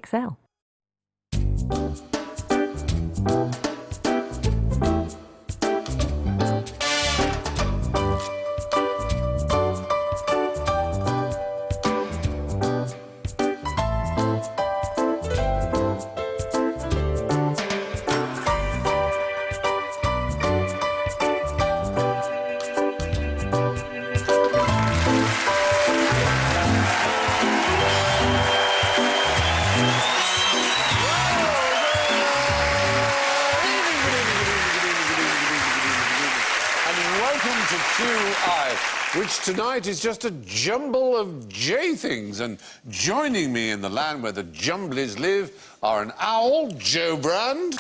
XL. Which tonight is just a jumble of J things. And joining me in the land where the Jumblies live are an owl, Joe Brand.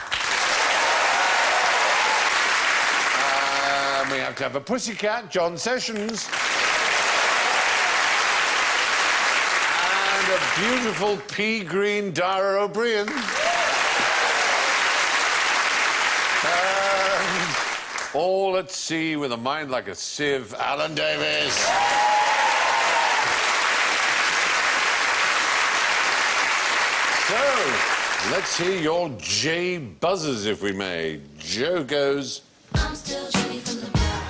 And we have to have a pussycat, John Sessions. And a beautiful pea green Dara O'Brien. All at sea with a mind like a sieve, Alan Davis. So, let's hear your J buzzers, if we may. Joe goes... I'm still Jenny from the block.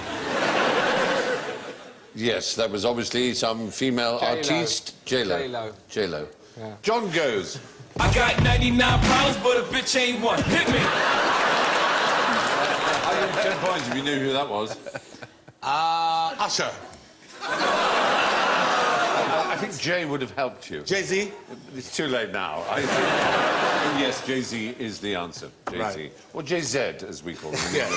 Yes, that was obviously some female artiste. J-Lo. J-Lo. Yeah. John goes... I got 99 problems, but a bitch ain't one. Hit me! 10 points if you knew who that was. Usher. I think Jay would have helped you. Jay-Z? It's too late now. I think, yes, Jay-Z is the answer. Jay-Z. Right. Or Jay-Z, as we call him. Yeah.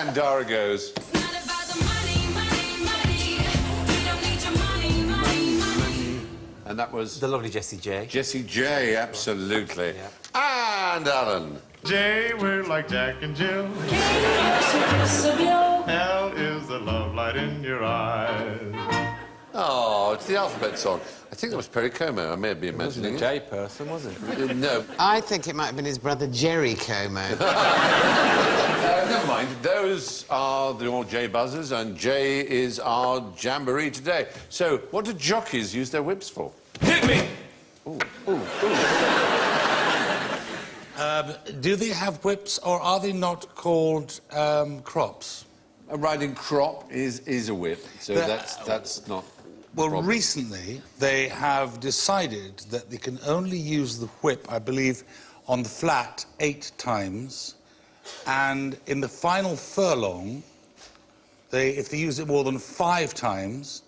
And Dara goes... It's not about the money, money, money. We don't need your money, money, money. And that was... The lovely Jessie J. Jessie J, absolutely. Yeah. And Alan. Jay, we're like Jack and Jill. Hell is the love light in your eyes. Oh, it's the alphabet song. I think that was Perry Como. I may be imagining it. Wasn't a J person, was it? No. I think it might have been his brother Jerry Como. Never mind. Those are the all J buzzers, and J is our jamboree today. So, what do jockeys use their whips for? Hit me! Ooh, ooh, ooh. Do they have whips, or are they not called crops? A riding crop is a whip, so that's not... Well, recently, they have decided that they can only use the whip, I believe, on the flat 8 times, and in the final furlong, if they use it more than 5 times,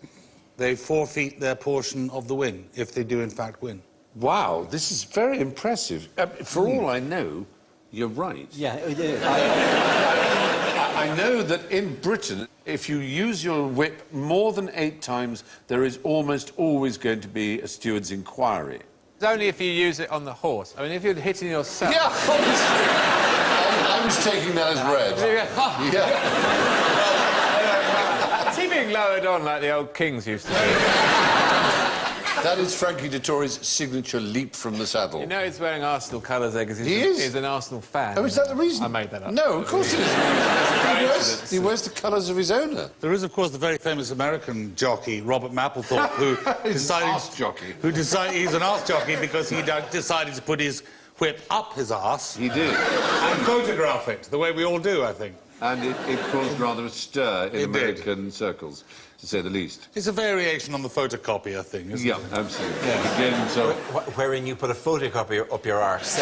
they forfeit their portion of the win, if they do in fact win. Wow, this is very impressive. For all I know, you're right. Yeah. I know that in Britain, if you use your whip more than 8 times, there is almost always going to be a steward's inquiry. It's only if you use it on the horse. I mean, if you're hitting yourself... Yeah, obviously. I was taking that as read. Yeah. Is he being lowered on like the old kings used to do? That is Frankie Dettori's signature leap from the saddle. You know he's wearing Arsenal colours there because he's an Arsenal fan. Oh, is that the reason? I made that up. No, of course it isn't. He wears the colours of his owner. There is, of course, the very famous American jockey, Robert Mapplethorpe, who decided... Arse jockey. He's an arse jockey because he decided to put his whip up his arse. He did. And photograph it, the way we all do, I think. And it caused rather a stir in American circles, to say the least. It's a variation on the photocopier thing, isn't it? Yeah, absolutely. Yeah. Again, so... Wherein you put a photocopier up your arse.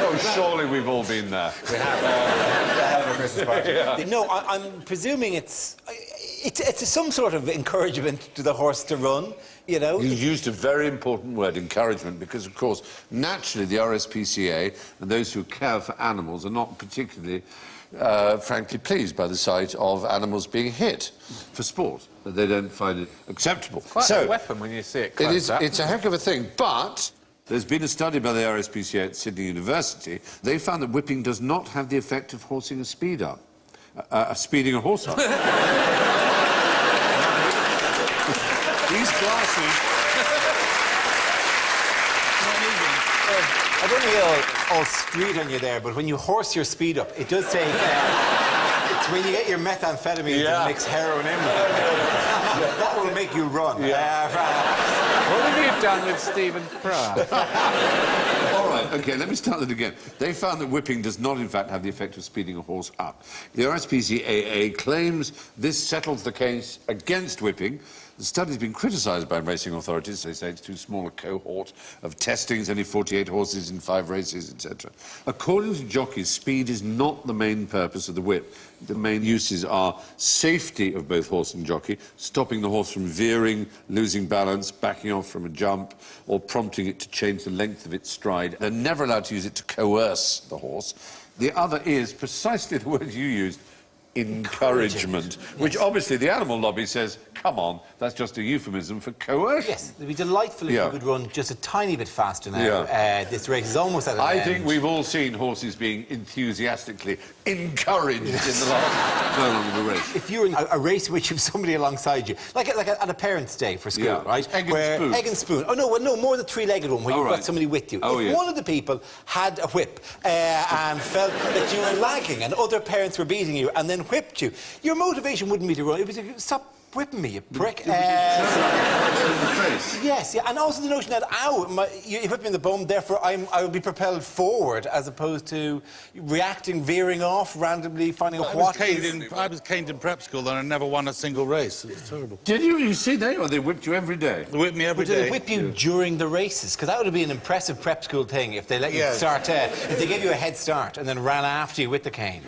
Oh, surely we've all been there. We have a Christmas party. Yeah. No, I'm presuming it's some sort of encouragement to the horse to run, you know? You used a very important word, encouragement, because, of course, naturally, the RSPCA and those who care for animals are not particularly, frankly, pleased by the sight of animals being hit for sport. They don't find it acceptable. Quite a weapon when you see it close up. It's a heck of a thing, but... There's been a study by the RSPCA at Sydney University. They found that whipping does not have the effect of horsing a speed up. Speeding a horse up. These glasses... I don't want to get all street on you there, but when you horse your speed up, it does take... it's when you get your methamphetamine to mix heroin in with it. That will make you run. Yeah. done with Stephen Fry. All right, OK, let me start that again. They found that whipping does not, in fact, have the effect of speeding a horse up. The RSPCAA claims this settles the case against whipping. The study's been criticised by racing authorities. They say it's too small a cohort of testings, only 48 horses in 5 races, etc. According to jockeys, speed is not the main purpose of the whip. The main uses are safety of both horse and jockey, stopping the horse from veering, losing balance, backing off from a jump, or prompting it to change the length of its stride. They're never allowed to use it to coerce the horse. The other is precisely the word you used, encouragement, which obviously the animal lobby says, come on, that's just a euphemism for coercion. Yes, it'd be delightful if we could run just a tiny bit faster now. This race is almost at an end. I think we've all seen horses being enthusiastically encouraged in the last furlong of a race. If you're in a race in which you have somebody alongside you, like at a parents' day for school, right? Egg and spoon. Egg and spoon. Oh, no, well, no, more the three-legged one, where you've got somebody with you. If one of the people had a whip and felt that you were lagging and other parents were beating you and then whipped you, your motivation wouldn't be to run. It was to stop whipping me, you prick. Yes, yeah, and also the notion that, you hit me in the bum, therefore I will be propelled forward as opposed to reacting, veering off, randomly finding a what is... I was caned in prep school and I never won a single race. It was terrible. Did you? You see, they whipped you every day. They whipped me every day. Did they whip you during the races? Because that would have been an impressive prep school thing if they let you start, if they gave you a head start and then ran after you with the cane.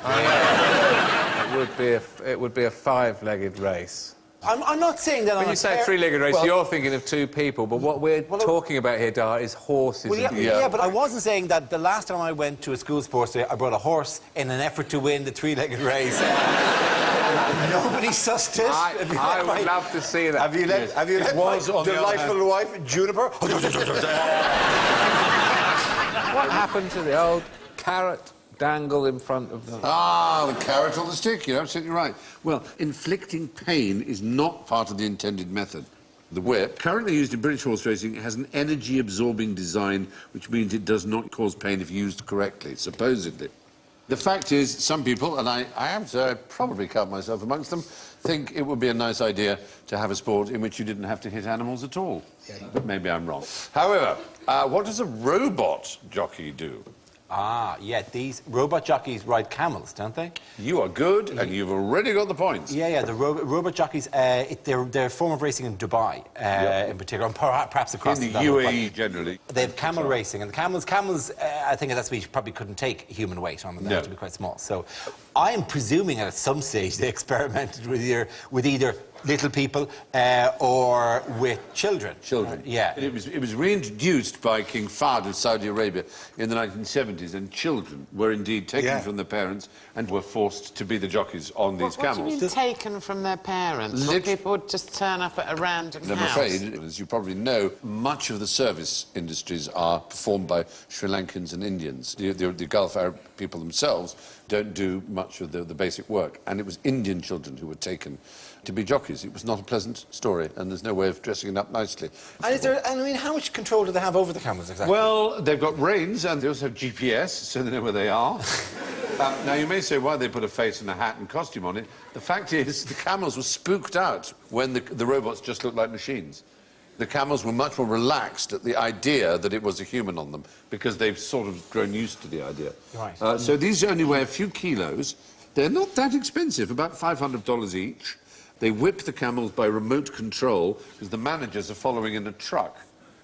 It would be a 5-legged race. I'm not saying that when you say 3-legged race, you're thinking of 2 people, but what we're talking about here, Dar, is horses. Well, yeah, but I wasn't saying that the last time I went to a school sports day, I brought a horse in an effort to win the 3-legged race. Nobody sussed it. I would love to see that. Have you let my delightful wife, Juniper? What happened to the old carrot dangle in front of them? Ah, the carrot on the stick, you're absolutely right. Well, inflicting pain is not part of the intended method. The whip, currently used in British horse racing, has an energy-absorbing design, which means it does not cause pain if used correctly, supposedly. The fact is, some people, and I have to probably count myself amongst them, think it would be a nice idea to have a sport in which you didn't have to hit animals at all. But maybe I'm wrong. However, what does a robot jockey do? Ah, yeah, these robot jockeys ride camels, don't they? You are good, and you've already got the points. Yeah, the robot jockeys, they're a form of racing in Dubai, in particular, and perhaps across the UAE generally. They have camel racing, and the camels, I think at that speed probably couldn't take human weight on them. They have to be quite small. So I'm presuming at some stage they experimented with either little people or with children. Yeah. It was reintroduced by King Fahd of Saudi Arabia in the 1970s, and children were indeed taken from their parents and were forced to be the jockeys on these camels. What do you mean taken from their parents? People would just turn up at a random house? I'm afraid, as you probably know, much of the service industries are performed by Sri Lankans and Indians. The Gulf Arab people themselves don't do much of the basic work, and it was Indian children who were taken to be jockeys. It was not a pleasant story, and there's no way of dressing it up nicely. And how much control do they have over the camels exactly? Well, they've got reins, and they also have GPS, so they know where they are. Now, you may say, why they put a face and a hat and costume on it. The fact is, the camels were spooked out when the robots just looked like machines. The camels were much more relaxed at the idea that it was a human on them, because they've sort of grown used to the idea. Right. So these only weigh a few kilos. They're not that expensive, about $500 each. They whip the camels by remote control, because the managers are following in a truck.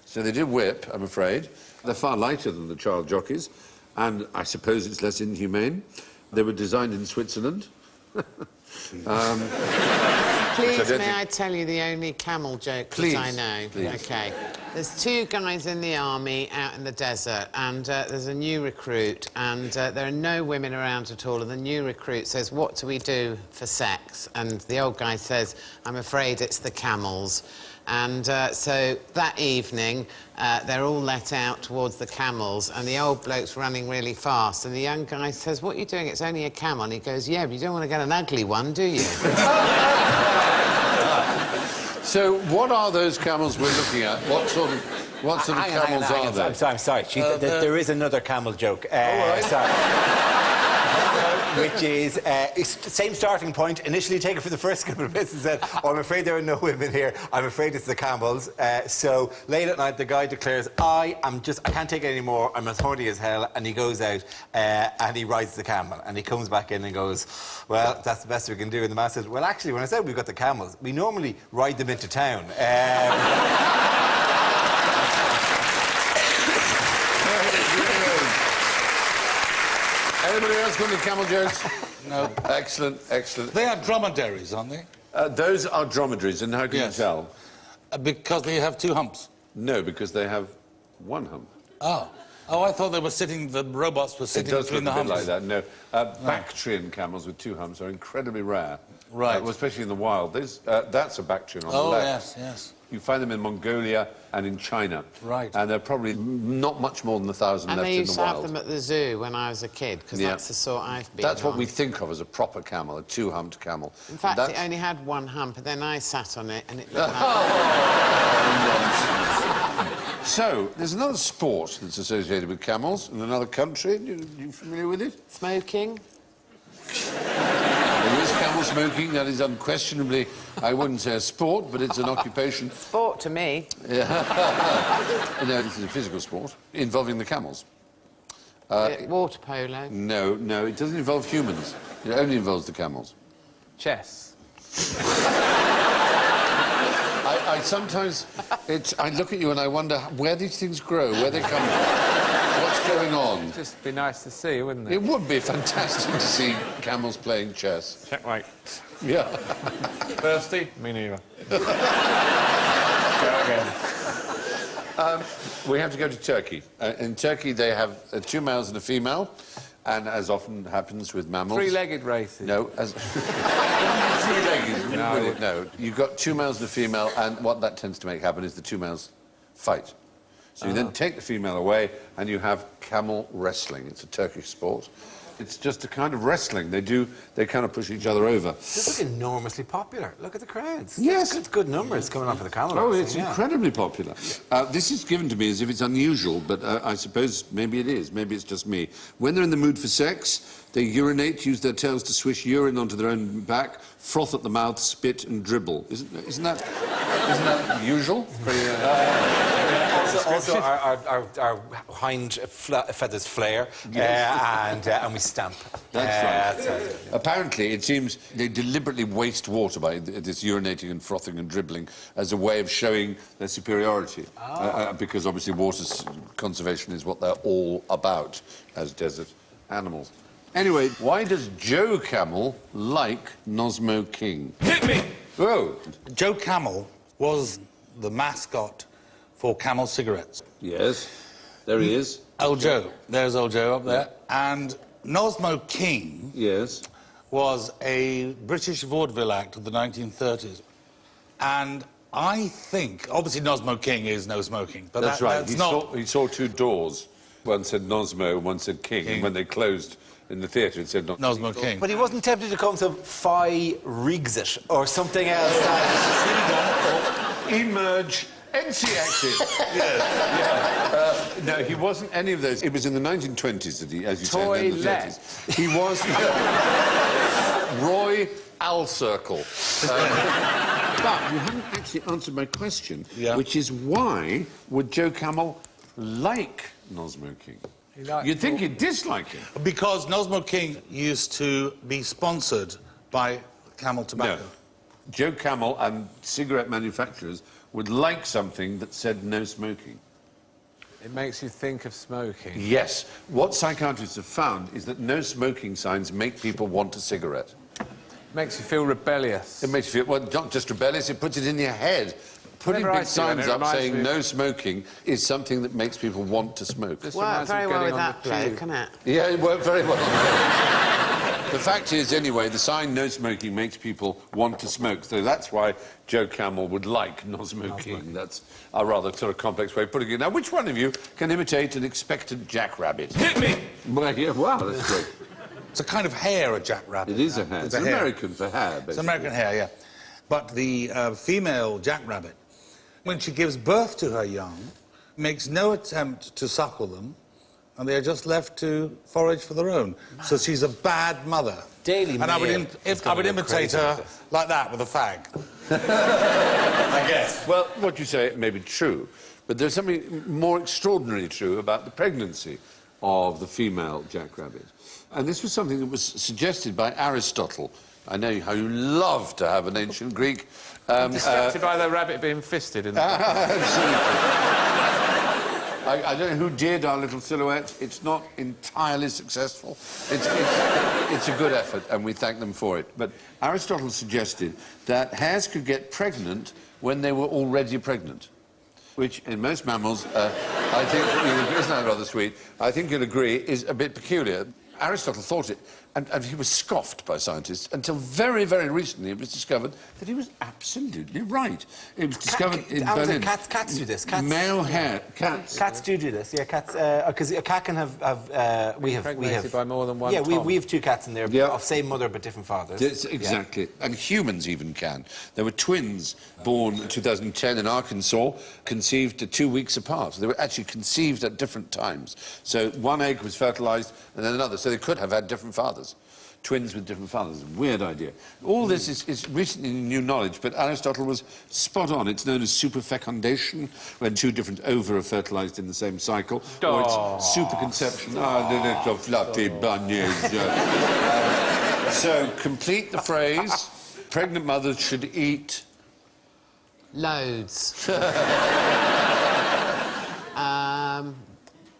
So they do whip, I'm afraid. They're far lighter than the child jockeys, and I suppose it's less inhumane. They were designed in Switzerland. Please, may I tell you the only camel joke that I know? Please. OK. There's 2 guys in the army out in the desert, and there's a new recruit, and there are no women around at all, and the new recruit says, what do we do for sex? And the old guy says, I'm afraid it's the camels. And so that evening, they're all let out towards the camels, and the old bloke's running really fast, and the young guy says, what are you doing? It's only a camel. And he goes, yeah, but you don't want to get an ugly one, do you? So what are those camels we're looking at? What sort of camels are they? I'm sorry. There is another camel joke. All right. Sorry. which is same starting point. Initially taken for the first couple of minutes and said, "Oh, I'm afraid there are no women here. I'm afraid it's the camels." So late at night, the guy declares, I can't take it anymore. I'm as horny as hell." And he goes out and he rides the camel. And he comes back in and goes, "Well, that's the best we can do." And the man says, "Well, actually, when I said we've got the camels, we normally ride them into town." Anybody else got any camel jokes? No. Excellent, excellent. They are dromedaries, aren't they? Those are dromedaries, and how can Yes. you tell? Because they have two humps. No, because they have one hump. Oh. Oh, I thought they were sitting, the robots were It sitting does between look the a bit humps. like that, no. Bactrian camels with two humps are incredibly rare. Right. Well, especially in the wild. That's a Bactrian on the Oh, left. yes, yes. You find them in Mongolia and in China. Right. And they're probably not much more than 1,000 And left they in used the to have wild. them at the zoo when I was a kid, because Yeah. that's the sort I've been That's what on. we think of as a proper camel, a two-humped camel. In fact, That's... it only had one hump, and then I sat on it, and it looked like... So, there's another sport that's associated with camels in another country. You familiar with it? Smoking. There is camel smoking. That is unquestionably, I wouldn't say a sport, but it's an occupation. Sport to me. No, this is a physical sport involving the camels. Water polo. No, no, it doesn't involve humans. It only involves the camels. Chess. I sometimes, I look at you and I wonder where these things grow, where they come from, what's going on. Just be nice to see, wouldn't it? It would be fantastic to see camels playing chess. Checkmate. Yeah. Thirsty? Me neither. Go again. We have to go to Turkey. In Turkey, they have two males and a female, and as often happens with mammals... Three-legged races. No, as... Three-legged, No. would it? No. You've got two males and a female, and what that tends to make happen is the two males fight. So you then take the female away, and you have camel wrestling. It's a Turkish sport. It's just a kind of wrestling. They kind of push each other over. This is enormously popular. Look at the crowds. Yes. It's good numbers coming off of the camel. Oh, racing, it's yeah. incredibly popular. This is given to me as if it's unusual, but I suppose maybe it is. Maybe it's just me. When they're in the mood for sex, they urinate, use their tails to swish urine onto their own back, froth at the mouth, spit and dribble. Isn't that usual? Also, our hind feathers flare, and we stamp. That's right. Apparently, it seems they deliberately waste water by this urinating and frothing and dribbling as a way of showing their superiority. Because obviously water conservation is what they're all about as desert animals. Anyway, why does Joe Camel like Nosmo King? Hit me! Oh, Joe Camel was the mascot for Camel cigarettes. yes. There he is. Old Joe. There's old Joe up there. And Nosmo King Yes. was a British vaudeville act of the 1930s. And I think, obviously Nosmo King is no smoking, but That's right. that's not... He saw two doors. One said Nosmo, one said King. And when they closed in the theatre, it said Nosmo King. But he wasn't tempted to come to Phi Rigsit or something else. Emerge, NC exit. No, he wasn't any of those. It was in the 1920s that he, as you say, and then the Toilet. 30s. He was Roy Alcircle. But you haven't actually answered my question, which is why would Joe Camel like Nosmo King? You'd think he'd dislike him. Because Nosmo King used to be sponsored by Camel Tobacco. No. Joe Camel and cigarette manufacturers would like something that said no smoking. It makes you think of smoking. Yes. What psychiatrists have found is that no smoking signs make people want a cigarette. Makes you feel rebellious. It makes you feel, well, not just rebellious, it puts it in your head. Putting Whenever I big see one, signs it up reminds saying me of- no smoking is something that makes people want to smoke. This Worked reminds me very of well getting with on that the bloke, tube. can it? Yeah, it worked very well. The fact is, anyway, the sign no smoking makes people want to smoke. So that's why Joe Camel would like Nosmo King. That's a rather sort of complex way of putting it. Now, which one of you can imitate an expectant jackrabbit? Hit me! Well, yeah, wow, that's great. It's a kind of hare, a jackrabbit. It is a hare. It's It's a hare. American for hare, basically. It's American hare, yeah. But the female jackrabbit, when she gives birth to her young, makes no attempt to suckle them, and they are just left to forage for their own. So she's a bad mother. Daily And I would, Mail is gonna go imitate crazy her with this. like that, with a fag. I guess. Well, what you say may be true, but there's something more extraordinarily true about the pregnancy of the female jackrabbit. And this was something that was suggested by Aristotle. I know how you love to have an ancient Greek. Distracted by the rabbit being fisted in the Absolutely. I don't know who did our little silhouette. It's not entirely successful. It's a good effort, and we thank them for it. But Aristotle suggested that hares could get pregnant when they were already pregnant, which in most mammals, I think, isn't that rather sweet? I think you'll agree, is a bit peculiar. Aristotle thought it, and he was scoffed by scientists until very, very recently it was discovered that he was absolutely right. It was discovered in Berlin. Cats do this. Male hare, cats. Cats do this, yeah, cats, because a cat can have, we have... Impregnated by more than one Yeah, Tom. we have two cats in there, Yeah. of same mother but different fathers. Yes, exactly. And humans even can. There were twins born in 2010 in Arkansas, conceived 2 weeks apart. They were actually conceived at different times. So one egg was fertilized and then another. So they could have had different fathers. Twins with different fathers. Weird idea. All this is recently new knowledge, but Aristotle was spot on. It's known as superfecundation, when two different ova are fertilized in the same cycle. Or it's superconception. Oh, the little fluffy bunnies. So, complete the phrase. Pregnant mothers should eat... Loads.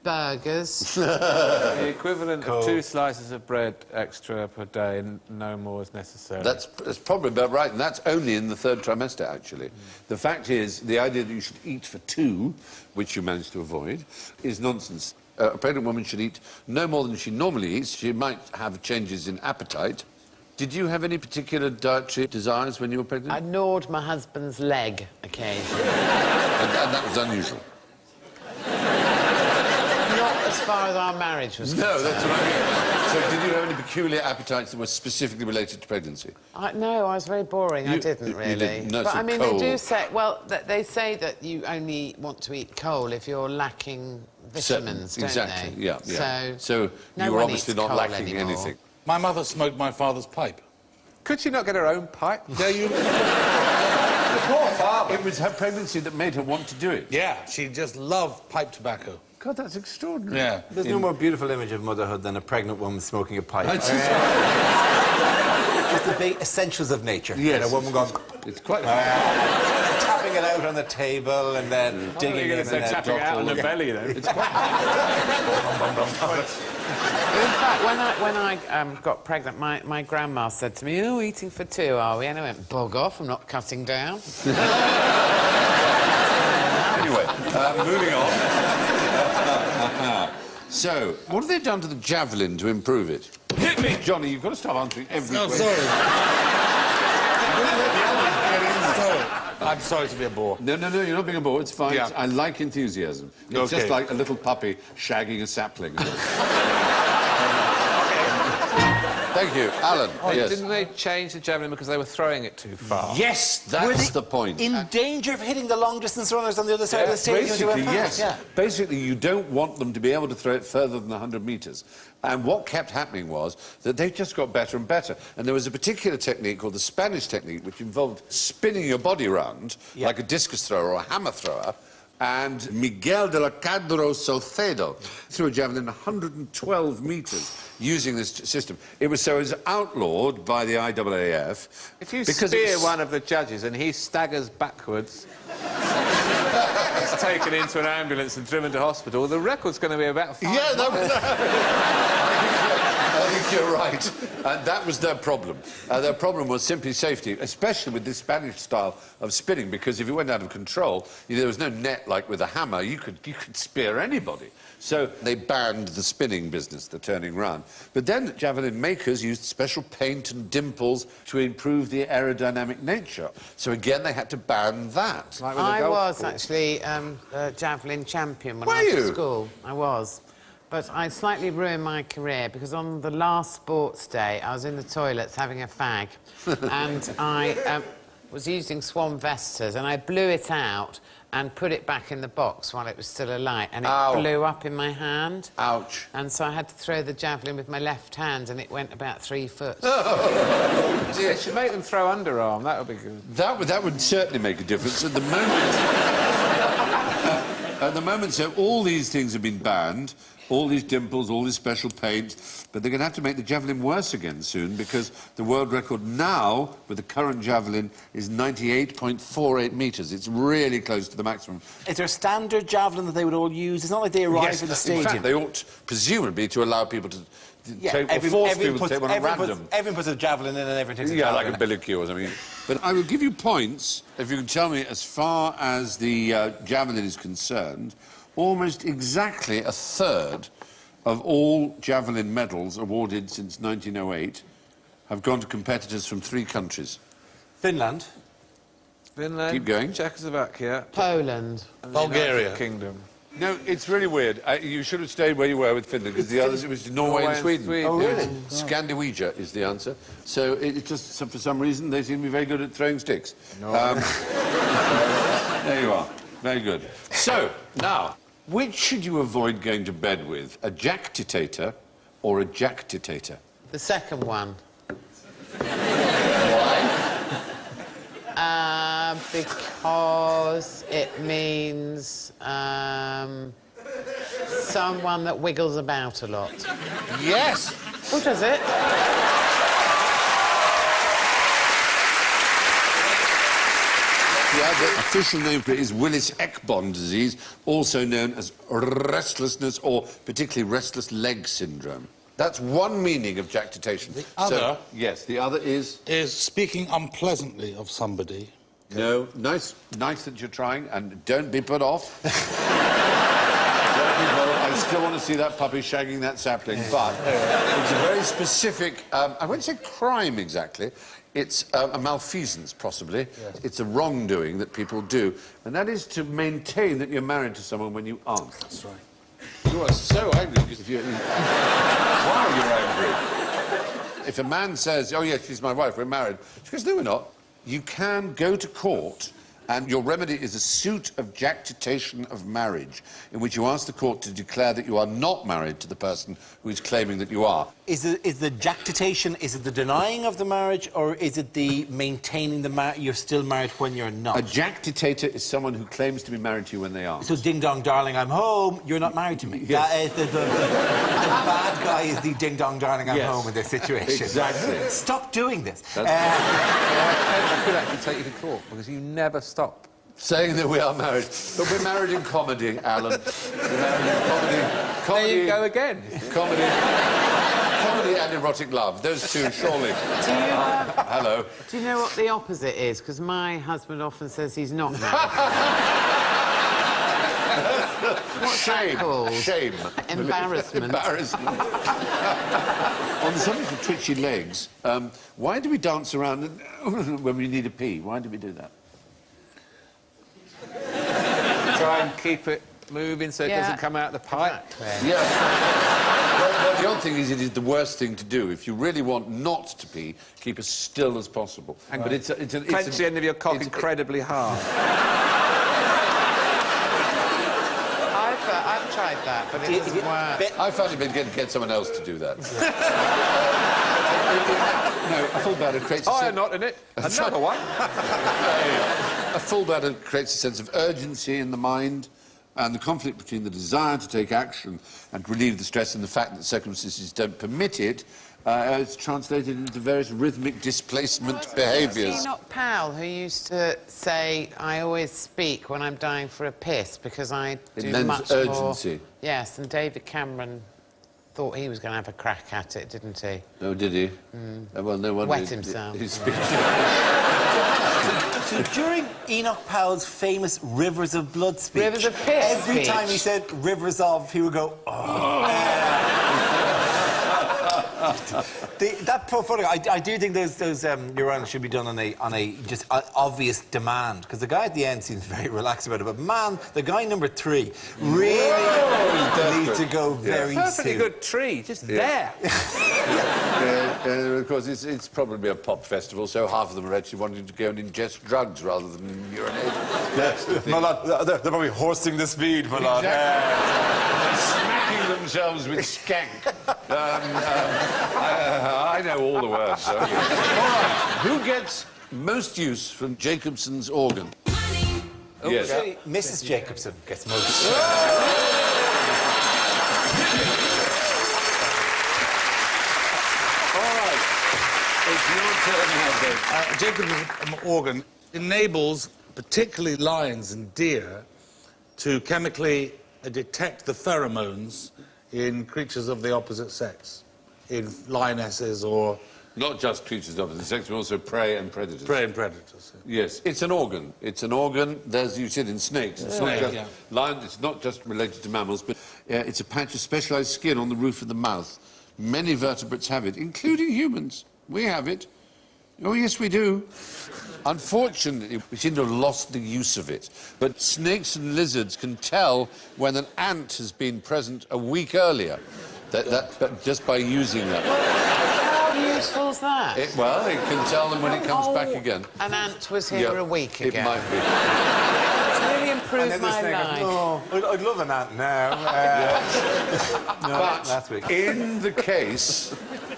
Burgers. The equivalent of 2 slices of bread extra per day, and no more is necessary. That's probably about right, and that's only in the third trimester, actually. The fact is, the idea that you should eat for 2, which you managed to avoid, is nonsense. A pregnant woman should eat no more than she normally eats. She might have changes in appetite. Did you have any particular dietary desires when you were pregnant? I gnawed my husband's leg occasionally. And that was unusual. Not as far as our marriage was No, concerned. that's what I mean. So did you have any peculiar appetites that were specifically related to pregnancy? No, I was very boring. I didn't really. didn't. No, but so I mean, coal. they do say, well, they say that you only want to eat coal if you're lacking vitamins, don't exactly, they? yeah. So you no were one obviously eats not coal lacking anymore. anything. My mother smoked my father's pipe. Could she not get her own pipe? There you... Poor father. It was her pregnancy that made her want to do it. Yeah, she just loved pipe tobacco. God, that's extraordinary. Yeah. There's no more beautiful image of motherhood than a pregnant woman smoking a pipe. It's Just the big essentials of nature. Yes. And a woman going... It's quite... tapping it out on the table and then digging You're in going to say and then... tapping it out on the belly, then. In fact, when I got pregnant, my grandma said to me, "Oh, eating for 2, are we?" And I went, "Bog off, I'm not cutting down." Anyway, moving on. So, what have they done to the javelin to improve it? Hit me! Johnny, you've got to stop answering every No, question. sorry. I'm sorry to be a bore. No, you're not being a bore, it's fine. Yeah. I like enthusiasm. It's Okay. just like a little puppy shagging a sapling. Thank you. Alan, yes. Didn't they change the javelin because they were throwing it too far? Yes, that's the point. In danger of hitting the long-distance runners on the other side of the stage. Basically, yes. Yeah. Basically, you don't want them to be able to throw it further than 100 metres. And what kept happening was that they just got better and better. And there was a particular technique called the Spanish technique, which involved spinning your body round like a discus thrower or a hammer thrower. And Miguel de la Cadro Salcedo threw a javelin 112 metres using this system. It was outlawed by the IAAF. If you because spear it's- one of the judges and he staggers backwards, he's taken into an ambulance and driven to hospital, the record's going to be about 5 Yeah, months. I think you're right. And that was their problem. Their problem was simply safety, especially with this Spanish style of spinning, because if it went out of control, there was no net like with a hammer. You could spear anybody. So they banned the spinning business, the turning round. But then javelin makers used special paint and dimples to improve the aerodynamic nature. So again, they had to ban that. Like with a I golf was ball. actually a javelin champion when Were I was you? at school. I was. But I slightly ruined my career because on the last sports day, I was in the toilets having a fag. And I... was using Swan Vestas, and I blew it out and put it back in the box while it was still alight, and it Ow. blew up in my hand. Ouch. And so I had to throw the javelin with my left hand, and it went about 3 foot. You should make them throw underarm. That would be good. That would certainly make a difference. At the moment... At the moment, so all these things have been banned, all these dimples, all these special paints, but they're going to have to make the javelin worse again soon, because the world record now, with the current javelin, is 98.48 metres. It's really close to the maximum. Is there a standard javelin that they would all use? It's not like they arrive at the stadium. In fact, they ought, presumably, to allow people to Yeah, take, or force people to take one at random. Everyone puts a javelin in and everyone takes a Yeah, javelin. like a billy cue or something. But I will give you points if you can tell me, as far as the javelin is concerned, almost exactly a third of all javelin medals awarded since 1908 have gone to competitors from 3 countries. Finland. Finland. Keep going. Czechoslovakia. Poland. and the Bulgaria. United Kingdom. No, it's really weird. You should have stayed where you were with Finland, because the others, it was Norway and Sweden. Oh, really? Scandinavia is the answer. So it's just, for some reason, they seem to be very good at throwing sticks. No. There you are. Very good. So, now, which should you avoid going to bed with? A jactitator or a jactitator? The second one. Because it means someone that wiggles about a lot. Yes! Who does it? The other official name for it is Willis-Ekbom disease, also known as restlessness or particularly restless leg syndrome. That's one meaning of jactitation. The other... yes, the other is... is speaking unpleasantly of somebody. No, nice that you're trying, and don't be put off. Don't be bothered. I still want to see that puppy shagging that sapling, but it's a very specific, I won't say crime exactly, it's a malfeasance, possibly. Yes. It's a wrongdoing that people do, and that is to maintain that you're married to someone when you aren't. That's right. You are so angry because if you... Why are you angry? If a man says, oh, yes, she's my wife, we're married, she goes, no, we're not. You can go to court, and your remedy is a suit of jactitation of marriage, in which you ask the court to declare that you are not married to the person who is claiming that you are. Is the jactitation, is it the denying of the marriage, or is it the maintaining the marriage, you're still married when you're not? A jactitator is someone who claims to be married to you when they aren't. So, ding dong, darling, I'm home, you're not married to me. Yes. That is the bad guy is the ding dong, darling, I'm Yes. home in this situation. Exactly. Stop doing this. I could actually take you to court because you never stop. Saying that we are married. But we're married in comedy, Alan. We're married in comedy. There you go again. Comedy and erotic love. Those two, surely. Hello. Do you know what the opposite is? Because my husband often says he's not married. What's that called? Shame. Embarrassment. Embarrassment. On the subject of twitchy legs, why do we dance around when we need a pee? Why do we do that? Try and keep it moving so it Yeah. doesn't come out the pipe. Yeah. Well, the odd thing is, it is the worst thing to do. If you really want not to pee, keep as still as possible. But it's Clench the end of your cock incredibly hard. I've tried that, but it doesn't work. I found it been get someone else to do that. No, a full bladder creates Oh, I'm not in it. Another one. A full bladder creates a sense of urgency in the mind, and the conflict between the desire to take action and relieve the stress and the fact that circumstances don't permit it is translated into various rhythmic displacement behaviours. Was he not Pal who used to say, I always speak when I'm dying for a piss because I It do lends much urgency. more... Yes, and David Cameron thought he was going to have a crack at it, didn't he? Oh, did he? Well, no wonder... Wet himself. His speech... So during Enoch Powell's famous Rivers of Blood speech... Rivers of Piss Every speech. time he said Rivers of, he would go, oh. That portfolio, I do think those urines should be done on a just obvious demand, because the guy at the end seems very relaxed about it, but man, the guy number 3 really needs to go very Perfectly soon. good tree, just there. Of course, it's probably a pop festival, so half of them are actually wanting to go and ingest drugs rather than urinate. That's the thing. My lad, they're probably horsing the speed, my lad. Smacking themselves with skank. I know all the words. So. All right, who gets most use from Jacobson's organ? Yes. Actually, Mrs. Jacobson gets most. All right, it's your turn now, Dave. Jacob's organ enables particularly lions and deer to chemically detect the pheromones in creatures of the opposite sex, in lionesses or... Not just creatures of the sex, but also prey and predators. Prey and predators. Yes, it's an organ. It's an organ, as you said, in snakes. It's not just it's not just related to mammals, but it's a patch of specialised skin on the roof of the mouth. Many vertebrates have it, including humans. We have it. Oh, yes, we do. Unfortunately, we seem to have lost the use of it. But snakes and lizards can tell when an ant has been present a week earlier, that just by using that. How useful is that? Well, it can tell them when it comes back again. An ant was here a week ago. It might be. It's really improved my life. Oh, I'd love an ant now. But last week. in the case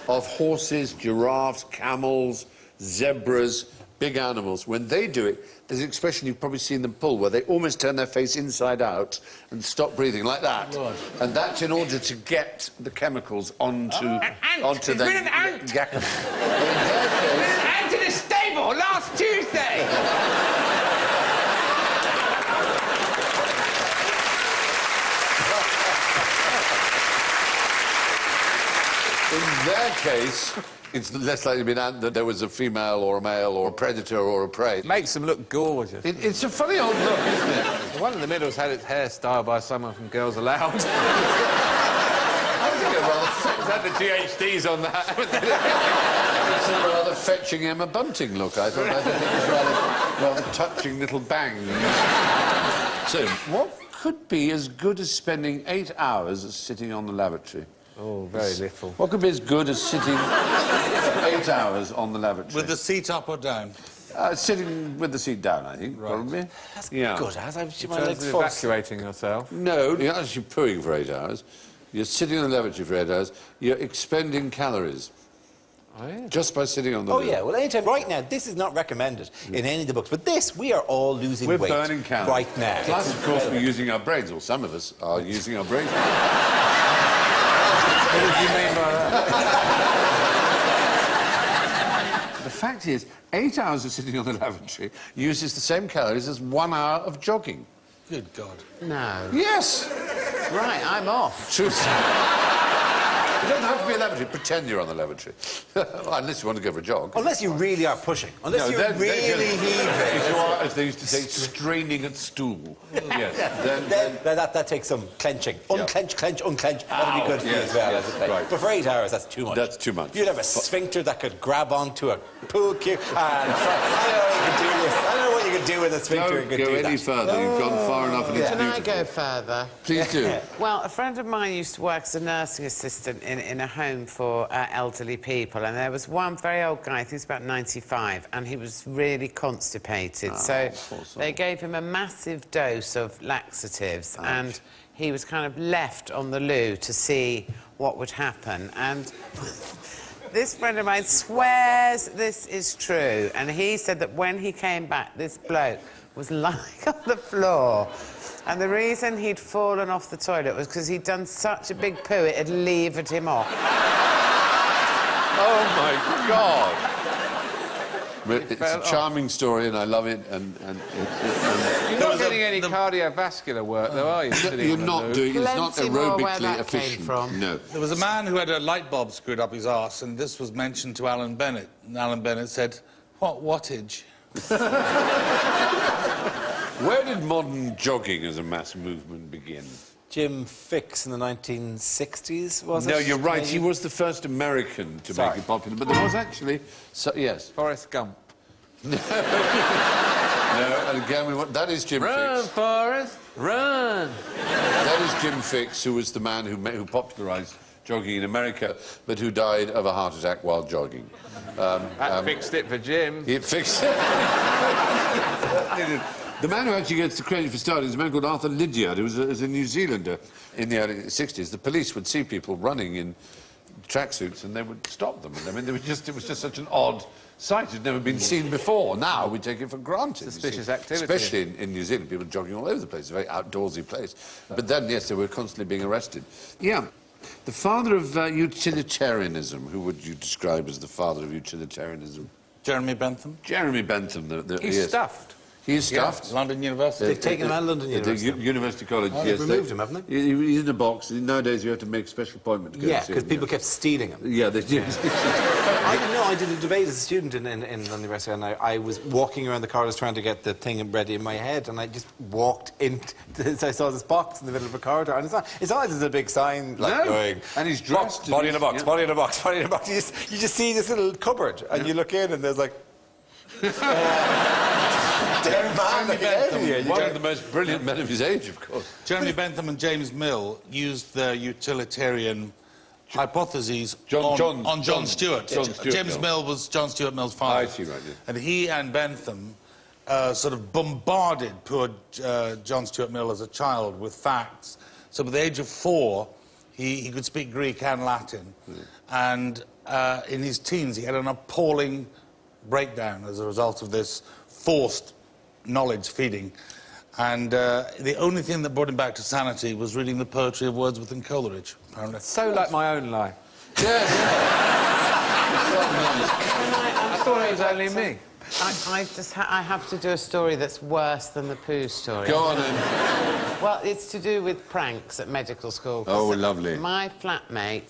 of horses, giraffes, camels, zebras, big animals, when they do it, there's an expression you've probably seen them pull where they almost turn their face inside out and stop breathing like that. Lord. And that's in order to get the chemicals onto An ant! onto There's been an ant! In their case, An ant in a stable last Tuesday! in their case, it's less likely to be an ant that there was a female or a male or a predator or a prey. Makes them look gorgeous. It's a funny old look, isn't it? The one in the middle's had its hair styled by someone from Girls Aloud. I think it rather It's had the GHDs on that. It's a rather fetching Emma Bunting look, I thought. I think it was rather touching little bang. So, what could be as good as spending 8 hours sitting on the lavatory? Oh, very little. What could be as good as sitting 8 hours on the lavatory? With the seat up or down? Sitting with the seat down, I think, probably. That's Yeah. good, as I'm In terms of evacuating yourself. No, you're actually pooing for 8 hours. You're sitting on the lavatory for 8 hours. You're expending calories. Oh, yeah. Just by sitting on the Oh, loo. yeah, well, anytime. Right now, this is not recommended in any of the books, but this, we are all losing We're weight burning calories. right now. Plus, It's of course, we're incredible. using our brains, or some of us are using our brains. What did you mean by that? The fact is, 8 hours of sitting on the lavatory uses the same calories as 1 hour of jogging. Good God. No. Yes! Right, I'm off. Truth. You don't have to be a lavatory. Pretend you're on the lavatory. Unless you want to go for a jog. Unless you really are pushing. Unless No, you're then- really then- heaving. If you are, as they used to say, straining at stool. Yes. Then that takes some clenching. Unclench, clench, unclench. That'll be good for you Yes, as well. yes, as I say. right. But for 8 hours, that's too much. That's too much. You'd have a sphincter that could grab onto a pool cue. And I know you could do this. I know what you could do with a sphincter. Don't You could go do any that. further. You've gone far enough and it's Can I beautiful. go further? Please do. Well, a friend of mine used to work as a nursing assistant in a home for elderly people, and there was one very old guy, I think he's about 95, and he was really constipated. So poor soul. they gave him a massive dose of laxatives, and he was kind of left on the loo to see what would happen. And this friend of mine swears this is true, and he said that when he came back, this bloke was lying on the floor. And the reason he'd fallen off the toilet was because he'd done such a big poo, it had levered him off. Oh, my God. But it's a charming story, and I love it, and You're not getting any cardiovascular work, though, are you? sitting you're on the not loo? doing... It's not Plenty more where aerobically that came efficient. from. No. There was a man who had a light bulb screwed up his arse, and this was mentioned to Alan Bennett. And Alan Bennett said, "What wattage?" Where did modern jogging as a mass movement begin? Jim Fix in the 1960s, was it? No, you're right. Maybe? He was the first American to Sorry. make it popular, but there was actually... yes. Forrest Gump. No, and again, that is Jim Run, Fix. Forrest, run! That is Jim Fix, who was the man who popularised jogging in America, but who died of a heart attack while jogging. That fixed it for Jim. It fixed it. The man who actually gets the credit for starting is a man called Arthur Lydiard, who was a New Zealander in the early 60s. The police would see people running in tracksuits and they would stop them. I mean, it was just such an odd sight. It had never been seen before. Now we take it for granted. Suspicious activity. Especially in New Zealand, people jogging all over the place. It's a very outdoorsy place. But then, yes, they were constantly being arrested. Yeah. The father of utilitarianism, who would you describe as the father of utilitarianism? Jeremy Bentham. Jeremy Bentham. He's yes. stuffed. He is stuffed. London University. They've taken him out of London University. University College, Oh, yes. they've removed him, haven't they? He's in a box. Nowadays, you have to make a special appointment to go Yeah, and see because him, people kept stealing him. Yeah, they did. I did a debate as a student in London University, and I was walking around the corridors trying to get the thing ready in my head, and I just walked into... I saw this box in the middle of a corridor, and it's not like there's a big sign, like, going... And he's dressed... Box, body in a box, yeah. body in a box, body in a box. You just see this little cupboard, and you look in, and there's like... Jeremy Bentham, one of the most brilliant men of his age, of course. Jeremy Bentham and James Mill used the utilitarian hypotheses on John Stuart. John Stuart James Mill was John Stuart Mill's father. I see, right, yeah. And he and Bentham sort of bombarded poor John Stuart Mill as a child with facts. So by the age of 4, he could speak Greek and Latin. And in his teens, he had an appalling breakdown as a result of this forced knowledge feeding. And the only thing that brought him back to sanity was reading the poetry of Wordsworth and Coleridge, apparently. So like my own life. Yes. I thought it was only me. I have to do a story that's worse than the poo story. Go on, then. Well, it's to do with pranks at medical school. Oh, lovely. My flatmate,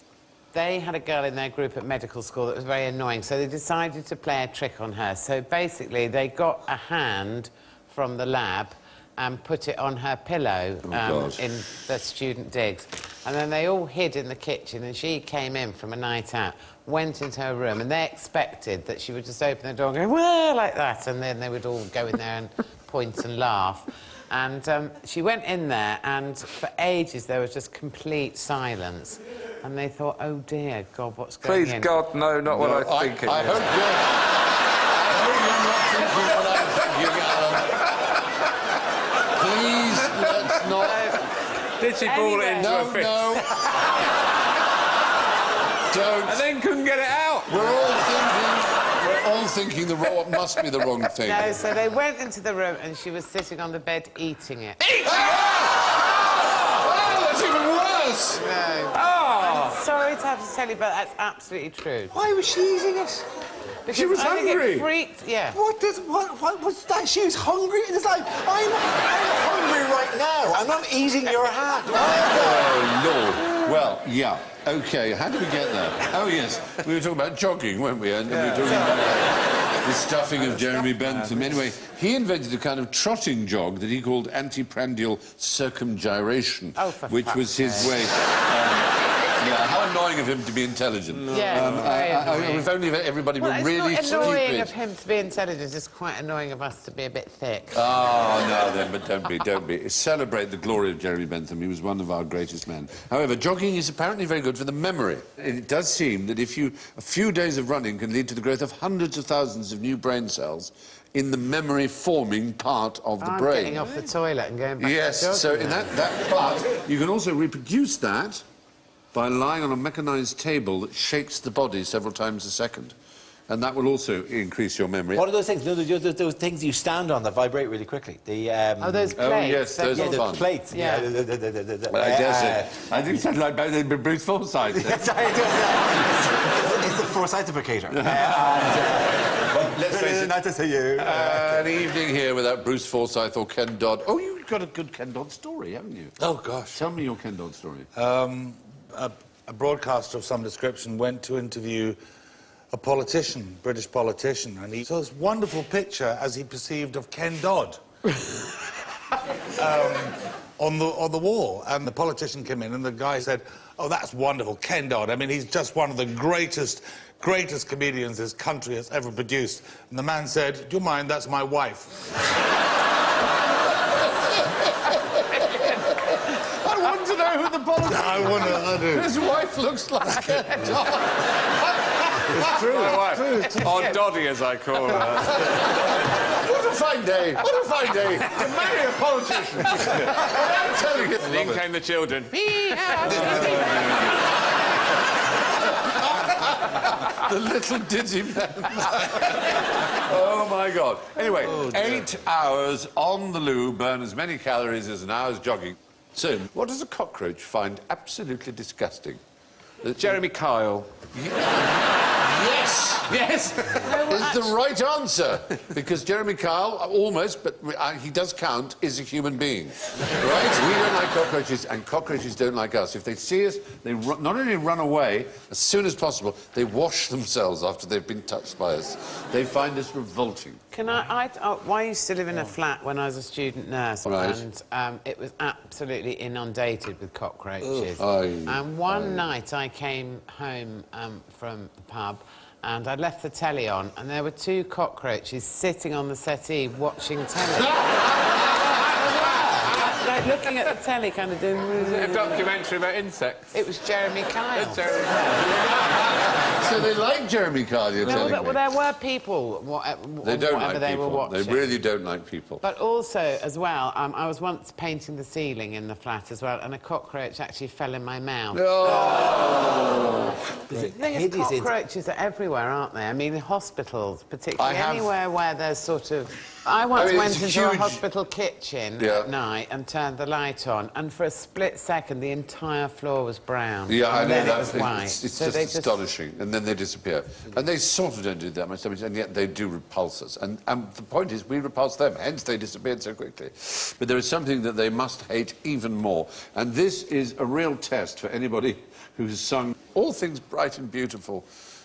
they had a girl in their group at medical school that was very annoying, so they decided to play a trick on her. So basically, they got a hand from the lab and put it on her pillow in the student digs. And then they all hid in the kitchen, and she came in from a night out, went into her room, and they expected that she would just open the door and go, well, like that, and then they would all go in there and point and laugh. And she went in there, and for ages there was just complete silence. And they thought, oh dear, God, what's going on? Please, God, no, not what I think. I hope you're not thinking what I'm thinking, Alan. Please, let's not... Did she ball it into a fist? No. Don't. And then couldn't get it out. We're all thinking what must be the wrong thing. No, so they went into the room, and she was sitting on the bed eating it. Oh, that's even worse. No. Oh. I'm sorry to have to tell you, but that's absolutely true. Why was she eating it? Because She was I think hungry. It freaked, yeah. What was that? She was hungry. It's like, I'm hungry right now. I'm not eating your hand. Oh, Lord. Well, yeah. OK, how did we get there? Oh, yes. We were talking about jogging, weren't we? And we were talking about the stuffing of Jeremy Bentham. Anyway, he invented a kind of trotting jog that he called antiprandial circumgyration, which was his way... yeah, how annoying of him to be intelligent. Yeah, if only everybody were really it's not annoying stupid. of him to be intelligent, it's quite annoying of us to be a bit thick. Oh, no, then, but don't be. Celebrate the glory of Jeremy Bentham. He was one of our greatest men. However, jogging is apparently very good for the memory. It does seem that a few days of running can lead to the growth of hundreds of thousands of new brain cells in the memory-forming part of the brain. Getting off the toilet and going back to jogging. Yes, so in that part, you can also reproduce that by lying on a mechanised table that shakes the body several times a second. And that will also increase your memory. What are those things? No, those things you stand on that vibrate really quickly. The those plates. Oh, yes, those are fun. The plates. Yeah. Well, I dare say. I think it sounds like Bruce Forsyth. It's the Forsythificator. Let's face it. Nice to see you. An evening here without Bruce Forsyth or Ken Dodd. Oh, you've got a good Ken Dodd story, haven't you? Oh, gosh. Tell me your Ken Dodd story. A broadcaster of some description went to interview a politician, British politician, and he saw this wonderful picture, as he perceived, of Ken Dodd on the wall. And the politician came in, and the guy said, oh, that's wonderful, Ken Dodd. I mean, he's just one of the greatest comedians this country has ever produced. And the man said, do you mind, that's my wife. I want to know who the apologise. I want to do. His wife looks like a dog. It's true. My wife. Or Doddy, as I call her. What a fine day. What a fine day to marry a politician. I'm telling you. And in came the children. The little dizzy man. Oh, my God. Anyway, 8 hours on the loo burn as many calories as an hour's jogging. So, what does a cockroach find absolutely disgusting? Jeremy Kyle. Yes! Yes! is the right answer. Because Jeremy Kyle, almost, but he does count, is a human being. Right? We don't like cockroaches, and cockroaches don't like us. If they see us, they not only run away as soon as possible, they wash themselves after they've been touched by us. They find us revolting. Can I used to live in a flat when I was a student nurse, Right. and it was absolutely inundated with cockroaches. Aye. And one night I came home from the pub, and I'd left the telly on, and there were 2 cockroaches sitting on the settee watching telly. Like looking at the telly, kind of doing... Is it a documentary about insects? It was Jeremy Kyle. It's Jeremy Kyle. So they like Jeremy Kyle, you're telling me? Well, there were people, They don't whatever like they people. were watching. They really don't like people. But also, as well, I was once painting the ceiling in the flat as well, and a cockroach actually fell in my mouth. Oh! The thing is, cockroaches are everywhere, aren't they? I mean, in hospitals, particularly, I have- anywhere where there's sort of... I once mean, went it's a into a huge- hospital kitchen at night and turned the light on, and for a split second, the entire floor was brown. Yeah, I and know then that. it was white. It's So just they astonishing. And then they disappear. And they sort of don't do that much damage, and yet they do repulse us. And the point is, we repulse them, hence they disappeared so quickly. But there is something that they must hate even more. And this is a real test for anybody who's sung all things bright and beautiful.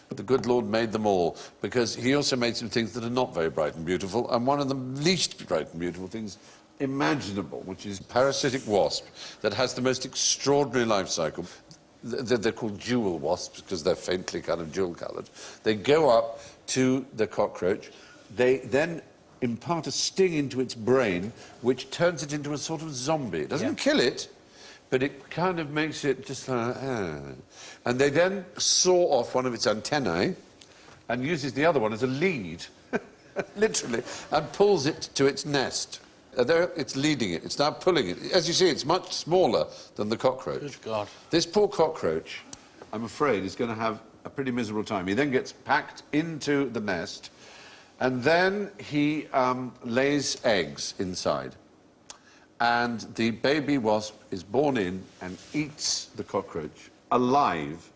The good Lord made them all, because he also made some things that are not very bright and beautiful, and one of the least bright and beautiful things imaginable, which is parasitic wasp that has the most extraordinary life cycle. They're called jewel wasps because they're faintly kind of jewel-coloured. They go up to the cockroach. They then impart a sting into its brain, which turns it into a sort of zombie. It doesn't kill it, but it kind of makes it just like... And they then saw off one of its antennae and uses the other one as a lead, literally, and pulls it to its nest. There, it's leading it. It's now pulling it. As you see, it's much smaller than the cockroach. Good God. This poor cockroach, I'm afraid, is going to have a pretty miserable time. He then gets packed into the nest, and then he lays eggs inside. And the baby wasp is born in and eats the cockroach alive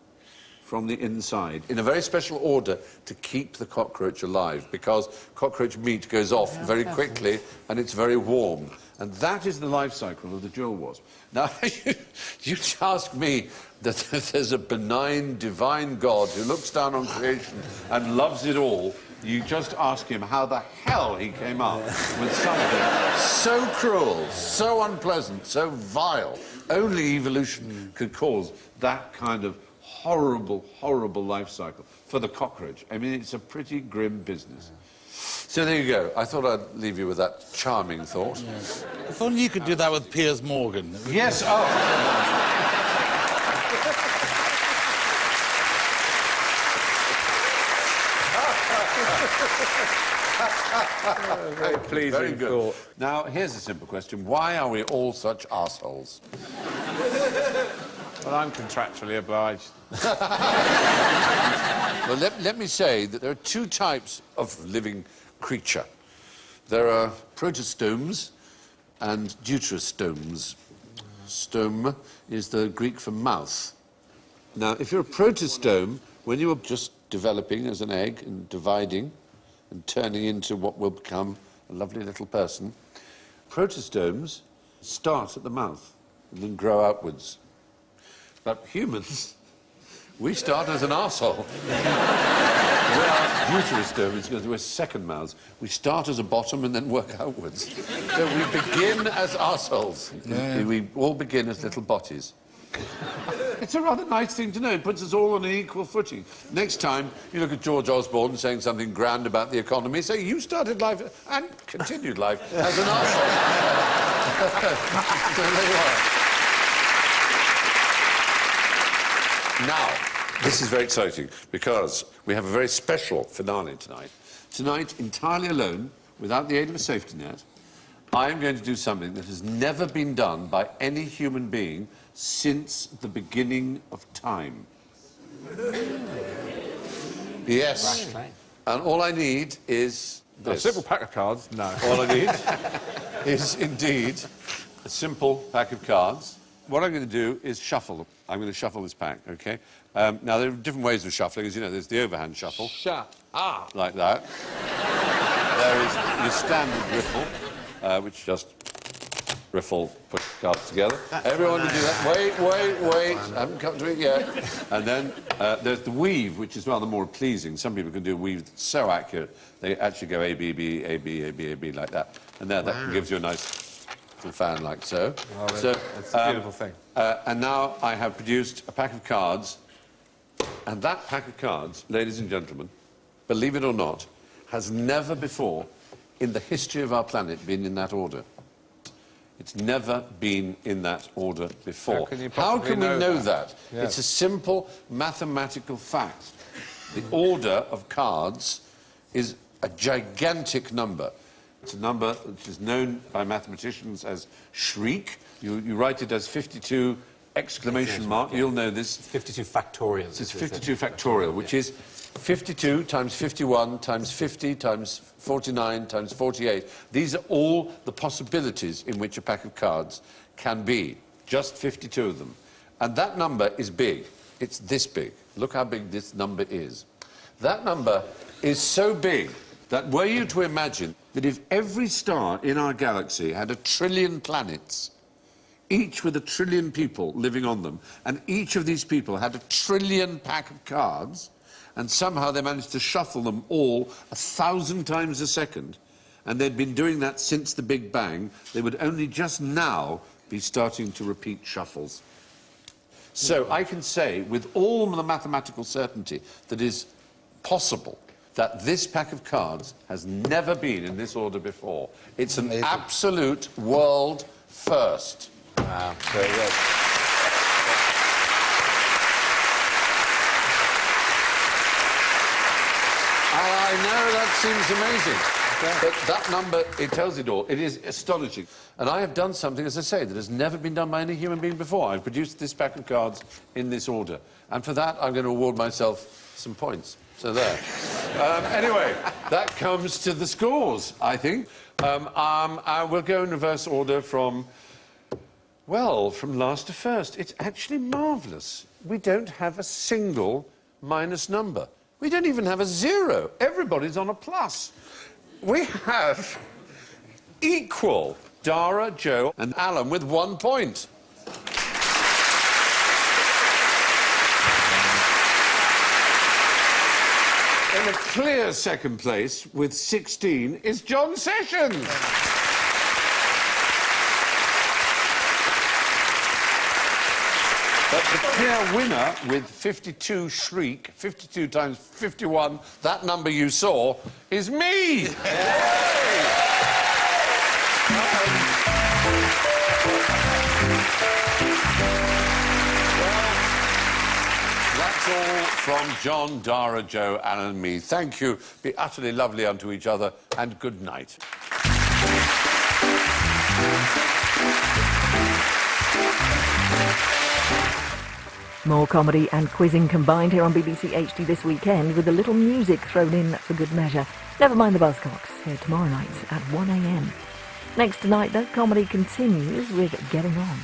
from the inside, in a very special order to keep the cockroach alive, because cockroach meat goes off very quickly and it's very warm. And that is the life cycle of the jewel wasp. Now, you ask me that there's a benign, divine God who looks down on creation and loves it all. You just ask him how the hell he came up with something so cruel, so unpleasant, so vile. Only evolution could cause that kind of horrible, horrible life cycle for the cockroach. I mean, it's a pretty grim business. So there you go. I thought I'd leave you with that charming thought. Yes. If only you could do that with Piers Morgan. Yes, Very pleasing very good. thought. Now, here's a simple question. Why are we all such arseholes? Well, I'm contractually obliged. Well, let me say that there are 2 types of living creature. There are protostomes and deuterostomes. Stome is the Greek for mouth. Now, if you're a protostome, when you are just developing as an egg and dividing and turning into what will become a lovely little person, protostomes start at the mouth and then grow outwards. But humans, we start as an arsehole. We're deuterostomes because we're second mouths. We start as a bottom and then work outwards. So we begin as arseholes. Yeah. We all begin as little botties. It's a rather nice thing to know. It puts us all on an equal footing. Next time you look at George Osborne saying something grand about the economy, say you started life and continued life as an arsehole. So there you are. Now, this is very exciting because we have a very special finale tonight. Tonight, entirely alone, without the aid of a safety net, I am going to do something that has never been done by any human being since the beginning of time. Yes. Right. And all I need is A this. simple pack of cards? No. All I need is indeed a simple pack of cards. What I'm going to do is shuffle them. I'm going to shuffle this pack, OK? Now, there are different ways of shuffling. As you know, there's the overhand shuffle. Like that. There is your standard riffle, which just riffle, put cards together. Everyone can do that. Wait. I haven't come to it yet. And then there's the weave, which is rather more pleasing. Some people can do a weave that's so accurate, they actually go A, B, B, A, B, A, B, A, B, like that. And there, that gives you a nice little fan like so. Oh, So, it's a beautiful thing. and now I have produced a pack of cards. And that pack of cards, ladies and gentlemen, believe it or not, has never before in the history of our planet been in that order. It's never been in that order before. How can you How possibly can we know know that? that? Yes. It's a simple mathematical fact. The order of cards is a gigantic number. It's a number which is known by mathematicians as shriek. You write it as 52 exclamation mark. You'll know this. 52 factorial. It's 52 factorial, which is 52 times 51 times 50 times 49 times 48. These are all the possibilities in which a pack of cards can be. Just 52 of them. And that number is big. It's this big. Look how big this number is. That number is so big that were you to imagine that if every star in our galaxy had 1 trillion planets, each with 1 trillion people living on them, and each of these people had 1 trillion pack of cards, and somehow they managed to shuffle them all 1,000 times a second, and they'd been doing that since the Big Bang, they would only just now be starting to repeat shuffles. So I can say with all the mathematical certainty that is possible that this pack of cards has never been in this order before. It's an absolute world first. Wow. Very good. I know that seems amazing, but that number, it tells it all. It is astonishing. And I have done something, as I say, that has never been done by any human being before. I've produced this pack of cards in this order. And for that, I'm going to award myself some points. So there. Anyway, that comes to the scores, I think. I will go in reverse order from... well, from last to first. It's actually marvellous. We don't have a single minus number. We don't even have a zero. Everybody's on a plus. We have equal Dara, Joe and Alan with 1 point. In a clear second place with 16 is John Sessions. But the clear winner with 52 shriek, 52 times 51, that number you saw, is me! That's all from John, Dara, Joe, Alan and me. Thank you. Be utterly lovely unto each other, and good night. More comedy and quizzing combined here on BBC HD this weekend, with a little music thrown in for good measure. Never mind the Buzzcocks, here tomorrow night at 1 a.m. Next tonight, though, comedy continues with Getting On.